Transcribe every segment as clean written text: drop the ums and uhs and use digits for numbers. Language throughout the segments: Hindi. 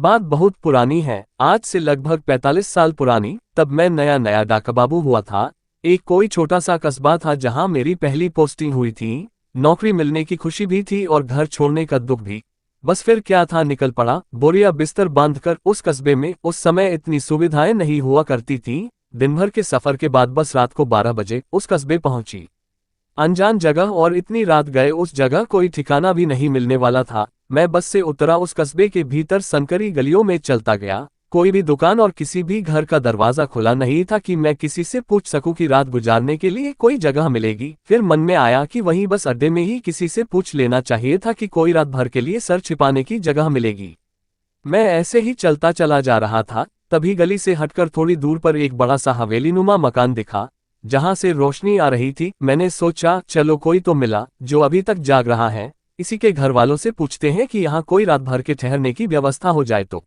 बात बहुत पुरानी है, आज से लगभग 45 साल पुरानी। तब मैं नया नया डाकबाबू हुआ था। एक कोई छोटा सा कस्बा था जहां मेरी पहली पोस्टिंग हुई थी। नौकरी मिलने की खुशी भी थी और घर छोड़ने का दुख भी। बस फिर क्या था, निकल पड़ा बोरिया बिस्तर बांधकर उस कस्बे में। उस समय इतनी सुविधाएं नहीं हुआ करती थी। दिन भर के सफर के बाद बस रात को 12 बजे उस कस्बे पहुंची। अनजान जगह और इतनी रात गए उस जगह कोई ठिकाना भी नहीं मिलने वाला था। मैं बस से उतरा, उस कस्बे के भीतर संकरी गलियों में चलता गया। कोई भी दुकान और किसी भी घर का दरवाजा खुला नहीं था कि मैं किसी से पूछ सकूं कि रात गुजारने के लिए कोई जगह मिलेगी। फिर मन में आया कि वहीं बस अड्डे में ही किसी से पूछ लेना चाहिए था कि कोई रात भर के लिए सर छिपाने की जगह मिलेगी। मैं ऐसे ही चलता चला जा रहा था, तभी गली से हटकर थोड़ी दूर पर एक बड़ा सा हवेलीनुमा मकान दिखा जहां से रोशनी आ रही थी। मैंने सोचा चलो कोई तो मिला जो अभी तक जाग रहा है, इसी के घर वालों से पूछते हैं कि यहाँ कोई रात भर के ठहरने की व्यवस्था हो जाए। तो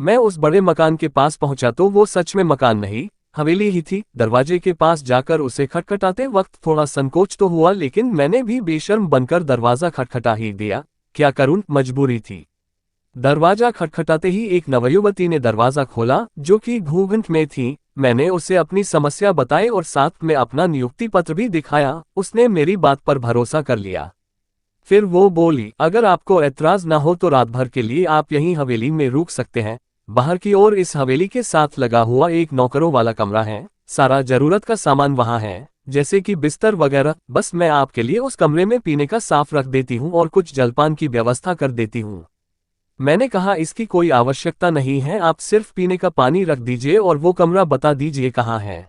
मैं उस बड़े मकान के पास पहुंचा तो वो सच में मकान नहीं, हवेली ही थी। दरवाजे के पास जाकर उसे खटखटाते वक्त थोड़ा संकोच तो हुआ, लेकिन मैंने भी बेशर्म बनकर दरवाजा खटखटा ही दिया। क्या करूं, मजबूरी थी। दरवाजा खटखटाते ही एक नवयुवती ने दरवाजा खोला जो कि घूंघट में थी। मैंने उसे अपनी समस्या बताई और साथ में अपना नियुक्ति पत्र भी दिखाया। उसने मेरी बात पर भरोसा कर लिया। फिर वो बोली, अगर आपको ऐतराज ना हो तो रात भर के लिए आप यहीं हवेली में रुक सकते हैं। बाहर की ओर इस हवेली के साथ लगा हुआ एक नौकरों वाला कमरा है। सारा जरूरत का सामान वहां है, जैसे कि बिस्तर वगैरह। बस मैं आपके लिए उस कमरे में पीने का साफ रख देती हूँ और कुछ जलपान की व्यवस्था कर देती हूँ। मैंने कहा, इसकी कोई आवश्यकता नहीं है, आप सिर्फ पीने का पानी रख दीजिए और वो कमरा बता दीजिए कहाँ है।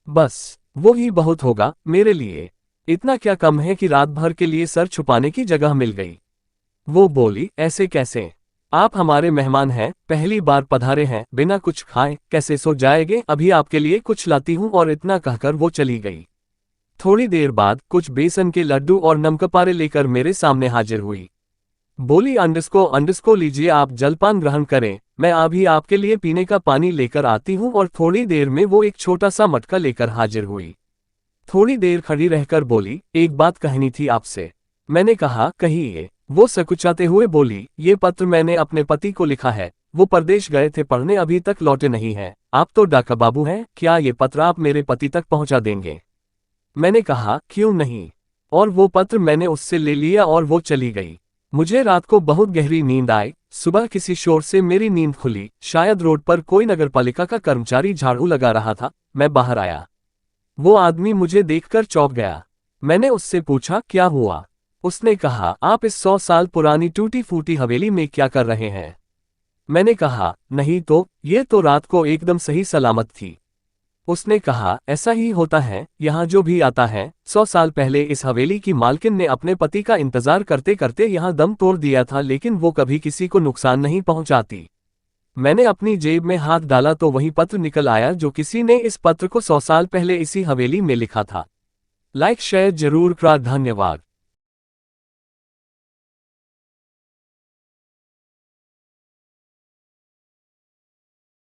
बस वो ही बहुत होगा मेरे लिए। इतना क्या कम है कि रात भर के लिए सर छुपाने की जगह मिल गई। वो बोली, ऐसे कैसे? आप हमारे मेहमान हैं, पहली बार पधारे हैं, बिना कुछ खाए कैसे सो जाएंगे? अभी आपके लिए कुछ लाती हूँ। और इतना कहकर वो चली गई। थोड़ी देर बाद कुछ बेसन के लड्डू और नमकपारे लेकर मेरे सामने हाजिर हुई। बोली, अंडस्को लीजिए, आप जलपान ग्रहण करें, मैं अभी आपके लिए पीने का पानी लेकर आती हूँ। और थोड़ी देर में वो एक छोटा सा मटका लेकर हाजिर हुई। थोड़ी देर खड़ी रहकर बोली, एक बात कहनी थी आपसे। मैंने कहा, कहिए। वो सकुचाते हुए बोली, ये पत्र मैंने अपने पति को लिखा है, वो परदेश गए थे पढ़ने, अभी तक लौटे नहीं हैं। आप तो डाकबाबू हैं, क्या ये पत्र आप मेरे पति तक पहुंचा देंगे? मैंने कहा, क्यों नहीं। और वो पत्र मैंने उससे ले लिया और वो चली गई। मुझे रात को बहुत गहरी नींद आई। सुबह किसी शोर से मेरी नींद खुली। शायद रोड पर कोई नगरपालिका का कर्मचारी झाड़ू लगा रहा था। मैं बाहर आया। वो आदमी मुझे देखकर चौंक गया। मैंने उससे पूछा, क्या हुआ? उसने कहा, आप इस 100 साल पुरानी टूटी फूटी हवेली में क्या कर रहे हैं? मैंने कहा, नहीं तो, ये तो रात को एकदम सही सलामत थी। उसने कहा, ऐसा ही होता है, यहाँ जो भी आता है। 100 साल पहले इस हवेली की मालकिन ने अपने पति का इंतजार करते करते यहाँ दम तोड़ दिया था, लेकिन वो कभी किसी को नुकसान नहीं पहुंचाती। मैंने अपनी जेब में हाथ डाला तो वही पत्र निकल आया जो किसी ने इस पत्र को 100 साल पहले इसी हवेली में लिखा था। लाइक शेयर जरूर करा, धन्यवाद।